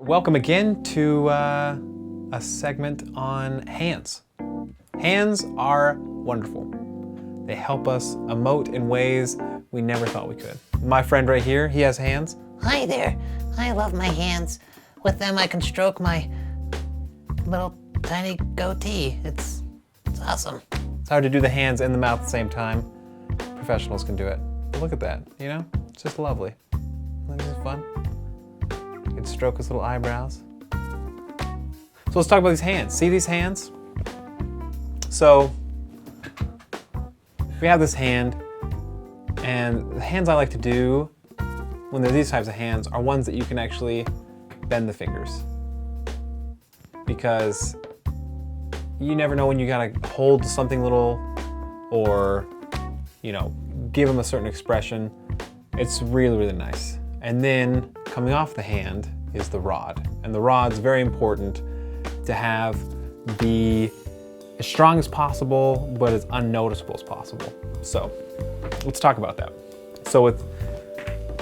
Welcome again to a segment on hands. Hands are wonderful. They help us emote in ways we never thought we could. My friend right here, he has hands. Hi there. I love my hands. With them I can stroke my little tiny goatee. It's awesome. It's hard to do the hands and the mouth at the same time. Professionals can do it. But look at that, you know? It's just lovely. Isn't this fun? You can stroke his little eyebrows. So let's talk about these hands. See these hands? So we have this hand, and the hands I like to do when there's these types of hands are ones that you can actually bend the fingers. Because you never know when you gotta hold something little or, you know, give them a certain expression. It's really, really nice. And then coming off the hand is the rod. And the rod's very important to have be as strong as possible, but as unnoticeable as possible. So let's talk about that. So with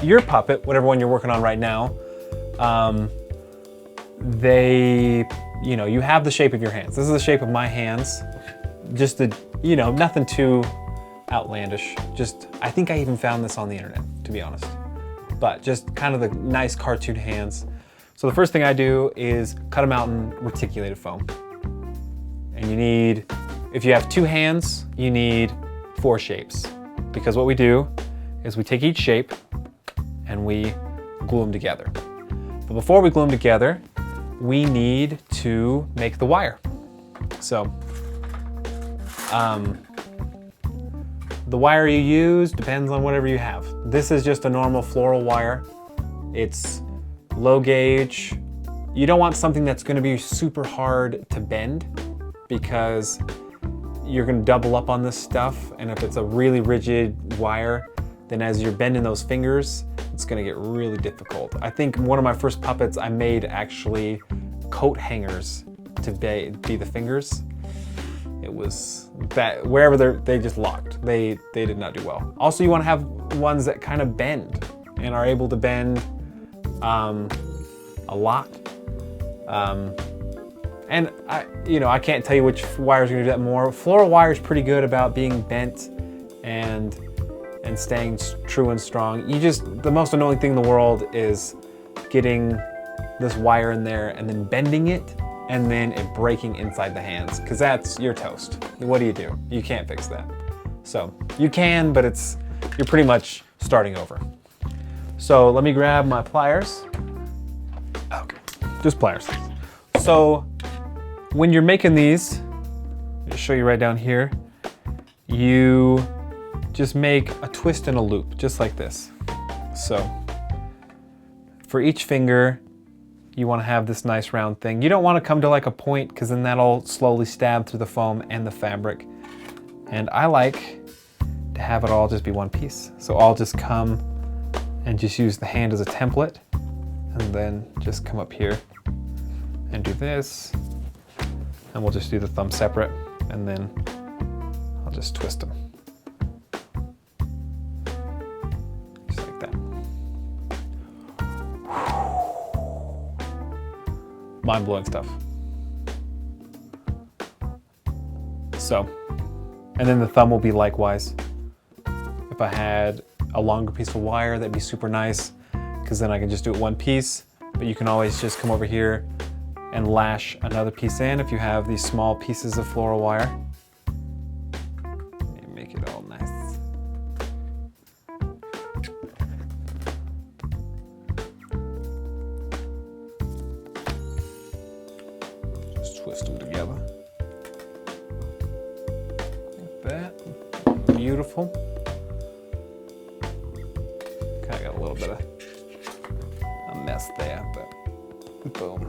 your puppet, whatever one you're working on right now, you have the shape of your hands. This is the shape of my hands. Just nothing too outlandish. I think I even found this on the internet, to be honest. But just kind of the nice cartoon hands. So the first thing I do is cut them out in reticulated foam. And you need, if you have two hands, you need 4 shapes. Because what we do is we take each shape and we glue them together. But before we glue them together, we need to make the wire. So, the wire you use depends on whatever you have. This is just a normal floral wire. It's low gauge. You don't want something that's gonna be super hard to bend because you're gonna double up on this stuff, and if it's a really rigid wire, then as you're bending those fingers, it's gonna get really difficult. I think one of my first puppets I made actually coat hangers to be the fingers. It was that wherever they just locked. They did not do well. Also, you want to have ones that kind of bend and are able to bend a lot. And I can't tell you which wires are going to do that more. Floral wire is pretty good about being bent and staying true and strong. The most annoying thing in the world is getting this wire in there and then bending it and then it breaking inside the hands, because that's your toast. What do? You can't fix that. So you can, but you're pretty much starting over. So let me grab my pliers. Okay, just pliers. So when you're making these, I'll show you right down here, you just make a twist and a loop, just like this. So for each finger, you want to have this nice round thing. You don't want to come to like a point, because then that'll slowly stab through the foam and the fabric. And I like to have it all just be one piece. So I'll just come and just use the hand as a template, and then just come up here and do this. And we'll just do the thumb separate, and then I'll just twist them. Just like that. Mind-blowing stuff. So, and then the thumb will be likewise. If I had a longer piece of wire, that'd be super nice, because then I can just do it one piece, but you can always just come over here and lash another piece in if you have these small pieces of floral wire. Make it all nice. Twist them together. Like that. Beautiful. Kind of got a little bit of a mess there, but boom.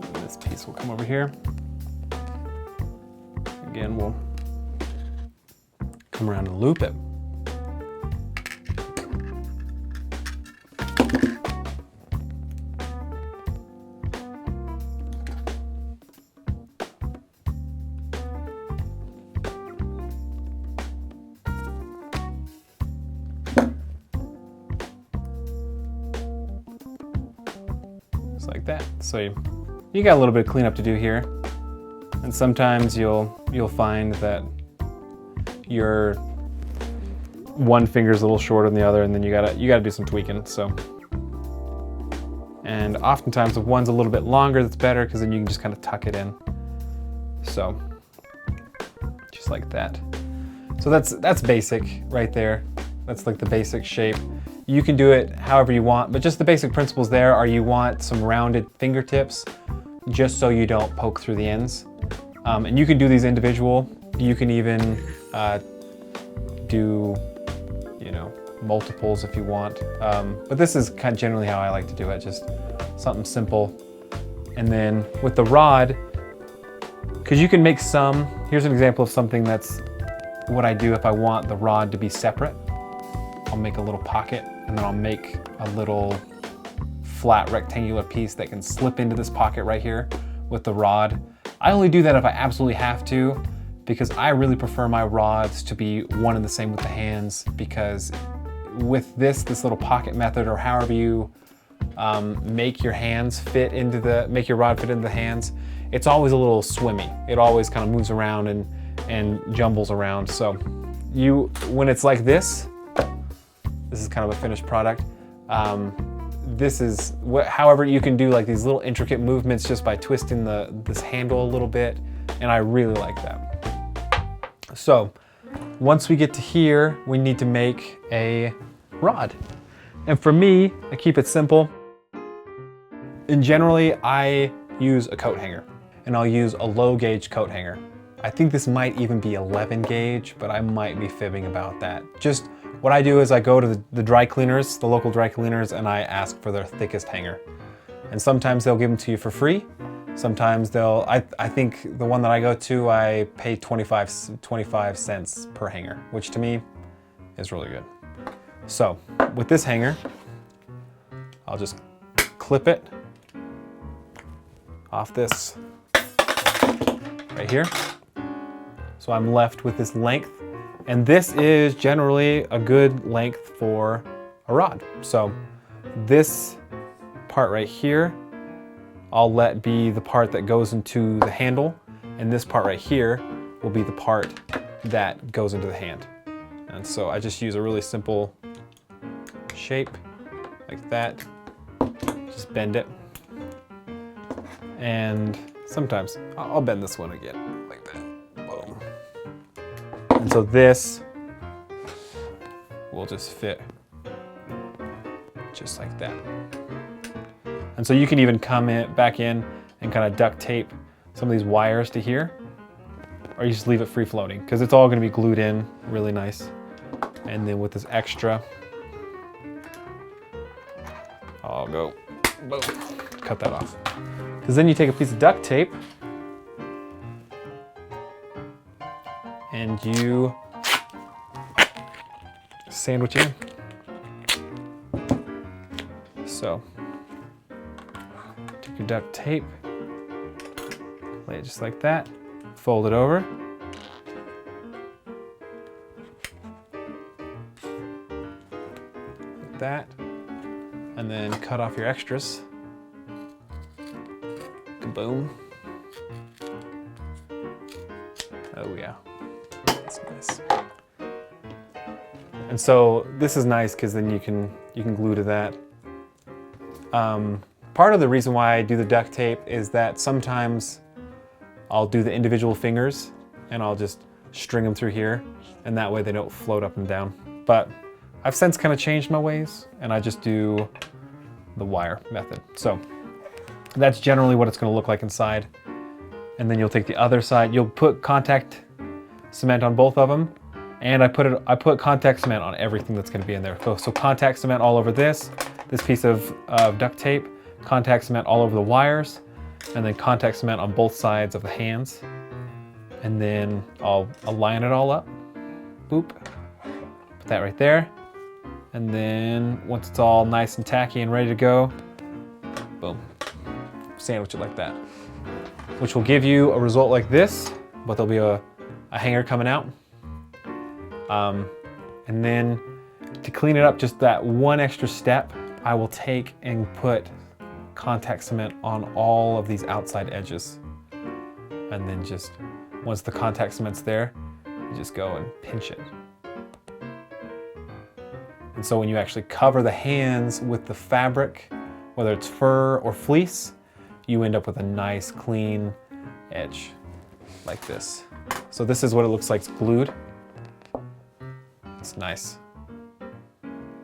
And this piece will come over here. Again, we'll come around and loop it. that. So you got a little bit of cleanup to do here. And sometimes you'll find that your one finger's a little shorter than the other, and then you gotta do some tweaking. So, and oftentimes if one's a little bit longer, that's better because then you can just kind of tuck it in. So, just like that. So that's basic right there. That's like the basic shape. You can do it however you want, but just the basic principles there are you want some rounded fingertips just so you don't poke through the ends. And you can do these individual. You can even do, you know, multiples if you want. But this is kind of generally how I like to do it, just something simple. And then with the rod, because you can make some, here's an example of something that's what I do if I want the rod to be separate. I'll make a little pocket and then I'll make a little flat rectangular piece that can slip into this pocket right here with the rod. I only do that if I absolutely have to, because I really prefer my rods to be one and the same with the hands, because with this little pocket method, or however you make your hands fit into make your rod fit into the hands, it's always a little swimmy. It always kind of moves around and jumbles around. So when it's like this is kind of a finished product. This is however you can do like these little intricate movements just by twisting this handle a little bit, and I really like that. So once we get to here, we need to make a rod. And for me, I keep it simple. And generally I use a coat hanger, and I'll use a low gauge coat hanger. I think this might even be 11 gauge, but I might be fibbing about that. Just what I do is I go to the dry cleaners, the local dry cleaners, and I ask for their thickest hanger. And sometimes they'll give them to you for free. Sometimes I think the one that I go to, I pay 25 cents per hanger, which to me is really good. So with this hanger, I'll just clip it off this right here. So I'm left with this length, and this is generally a good length for a rod. So this part right here, I'll let be the part that goes into the handle, and this part right here will be the part that goes into the hand. And so I just use a really simple shape like that. Just bend it. And sometimes I'll bend this one again like that. Boom. And so this will just fit just like that. And so you can even come back in and kind of duct tape some of these wires to here, or you just leave it free floating because it's all going to be glued in really nice. And then with this extra, I'll go, boom, cut that off. Because then you take a piece of duct tape and you sandwich in. So take your duct tape, lay it just like that, fold it over. Like that. And then cut off your extras. Kaboom. Oh yeah, that's nice. And so this is nice because then you can glue to that. Part of the reason why I do the duct tape is that sometimes I'll do the individual fingers and I'll just string them through here, and that way they don't float up and down. But I've since kind of changed my ways, and I just do the wire method. So that's generally what it's going to look like inside. And then you'll take the other side, you'll put contact cement on both of them, and I put contact cement on everything that's going to be in there. So contact cement all over this piece of duct tape, contact cement all over the wires, and then contact cement on both sides of the hands. And then I'll align it all up. Boop. Put that right there. And then once it's all nice and tacky and ready to go, boom, sandwich it like that. Which will give you a result like this, but there'll be a hanger coming out. And then to clean it up just that one extra step, I will take and put contact cement on all of these outside edges. And then just, once the contact cement's there, you just go and pinch it. And so when you actually cover the hands with the fabric, whether it's fur or fleece, you end up with a nice clean edge like this. So this is what it looks like it's glued. It's nice.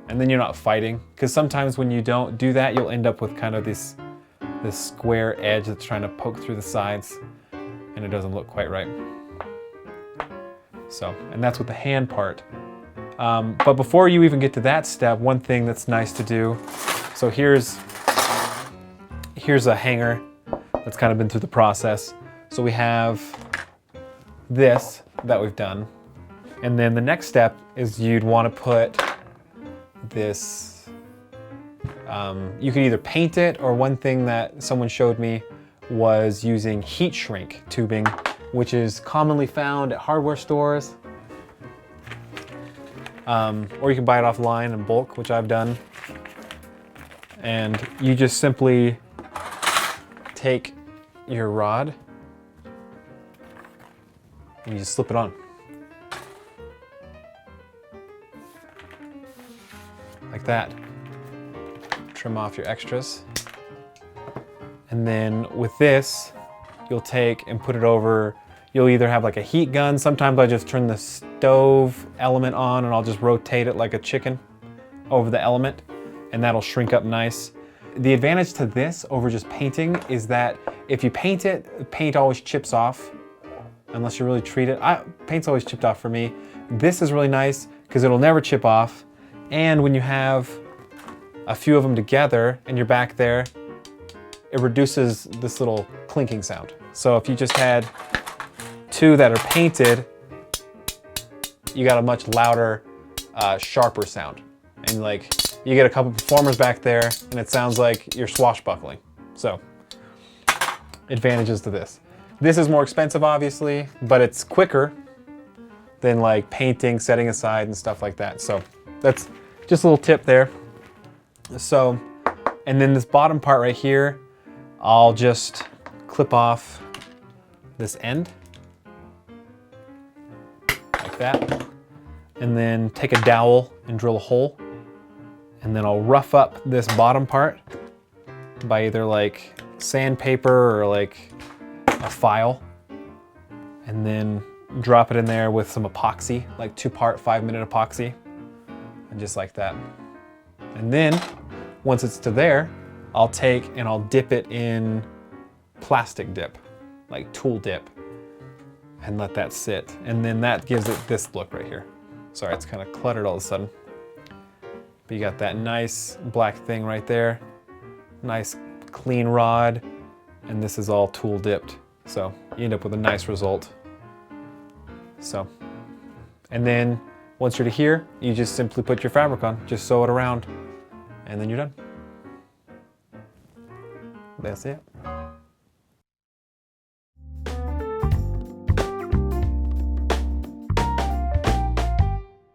And then you're not fighting, because sometimes when you don't do that, you'll end up with kind of this square edge that's trying to poke through the sides, and it doesn't look quite right. So, and that's with the hand part. But before you even get to that step, one thing that's nice to do, so here's a hanger that's kind of been through the process. So we have this that we've done. And then the next step is you'd want to put this, you could either paint it, or one thing that someone showed me was using heat shrink tubing, which is commonly found at hardware stores. Or you can buy it offline in bulk, which I've done. And you just simply take your rod and you just slip it on. Like that. Trim off your extras. And then with this, you'll take and put it over, you'll either have like a heat gun. Sometimes I just turn the stove element on and I'll just rotate it like a chicken over the element, and that'll shrink up nice. The advantage to this over just painting is that if you paint it, paint always chips off unless you really treat it. Paint's always chipped off for me. This is really nice because it'll never chip off. And when you have a few of them together and you're back there, it reduces this little clinking sound. So if you just had two that are painted, you got a much louder, sharper sound. And like, you get a couple performers back there and it sounds like you're swashbuckling. So, advantages to this. This is more expensive, obviously, but it's quicker than like painting, setting aside and stuff like that. So that's just a little tip there. So, and then this bottom part right here, I'll just clip off this end like that, and then take a dowel and drill a hole, and then I'll rough up this bottom part by either like sandpaper or like a file, and then drop it in there with some epoxy, like 2-part 5-minute epoxy, and just like that. And then once it's to there, I'll take and I'll dip it in plastic dip, like tool dip, and let that sit. And then that gives it this look right here. Sorry, it's kind of cluttered all of a sudden. But you got that nice black thing right there, nice clean rod, and this is all tool dipped. So you end up with a nice result. So, and then once you're to here, you just simply put your fabric on, just sew it around, and then you're done. That's it.